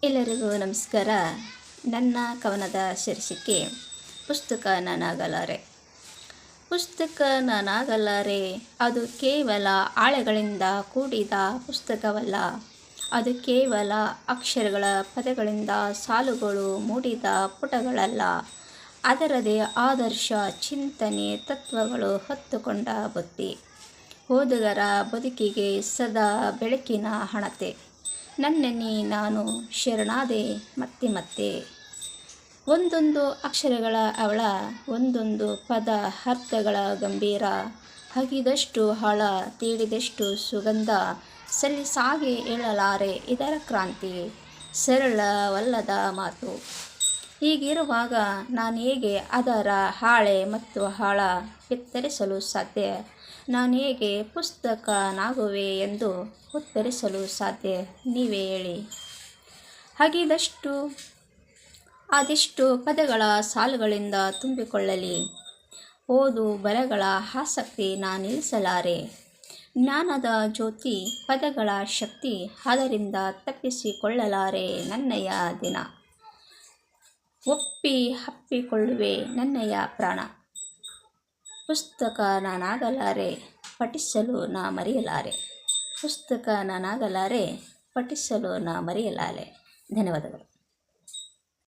ಎಲ್ಲರಿಗೂ ನಮಸ್ಕಾರ. ನನ್ನ ಕವನದ ಶೀರ್ಷಿಕೆ ಪುಸ್ತಕ ನಾನಾಗಲಾರೆ. ಪುಸ್ತಕ ನಾನಾಗಲಾರೆ, ಅದು ಕೇವಲ ಹಾಳೆಗಳಿಂದ ಕೂಡಿದ ಪುಸ್ತಕವಲ್ಲ. ಅದು ಕೇವಲ ಅಕ್ಷರಗಳ ಪದಗಳಿಂದ ಸಾಲುಗಳು ಮೂಡಿದ ಪುಟಗಳಲ್ಲ. ಅದರದೇ ಆದರ್ಶ, ಚಿಂತನೆ, ತತ್ವಗಳು ಹೊತ್ತುಕೊಂಡ ಬುತ್ತಿ. ಓದುಗರ ಬದುಕಿಗೆ ಸದಾ ಬೆಳಕಿನ ಹಣತೆ. ನನ್ನೆನ್ನಿ ನಾನು ಶರಣಾದೆ ಮತ್ತೆ ಮತ್ತೆ. ಒಂದೊಂದು ಅಕ್ಷರಗಳ ಅವಳ, ಒಂದೊಂದು ಪದ ಅರ್ಥಗಳ ಗಂಭೀರ. ಹಗಿದಷ್ಟು ಆಳ, ತೀಡಿದಷ್ಟು ಸುಗಂಧ. ಸಲ್ಲಿಸಾಗಿ ಹೇಳಲಾರೆ ಇದರ ಕ್ರಾಂತಿ, ಸರಳವಲ್ಲದ ಮಾತು. ಹೀಗಿರುವಾಗ ನಾನು ಹೇಗೆ ಅದರ ಹಾಳೆ ಮತ್ತು ಆಳ ಬಿತ್ತರಿಸಲು ಸಾಧ್ಯ? ನಾನು ಹೇಗೆ ಪುಸ್ತಕನಾಗುವೆ ಎಂದು ಉತ್ತರಿಸಲು ಸಾಧ್ಯ? ನೀವೇ ಹೇಳಿ. ಹಾಗಿದಷ್ಟು ಅದೆಷ್ಟು ಪದಗಳ ಸಾಲುಗಳಿಂದ ತುಂಬಿಕೊಳ್ಳಲಿ. ಓದು ಬರಹಗಳ ಆಸಕ್ತಿ ನಾನಿಳಿಸಲಾರೆ. ಜ್ಞಾನದ ಜ್ಯೋತಿ, ಪದಗಳ ಶಕ್ತಿ, ಅದರಿಂದ ತಪ್ಪಿಸಿಕೊಳ್ಳಲಾರೆ ನನ್ನಯ ದಿನ. ಅಪ್ಪಿಕೊಳ್ಳುವೆ ನನ್ನಯ ಪ್ರಾಣ. ಪುಸ್ತಕ ನಾನಾಗಲಾರೆ, ಪಠಿಸಲು ನಾ ಮರೆಯಲಾರೆ. ಪುಸ್ತಕ ನಾನಾಗಲಾರೆ, ಪಠಿಸಲು ನಾ ಮರೆಯಲಾರೆ. ಧನ್ಯವಾದಗಳು.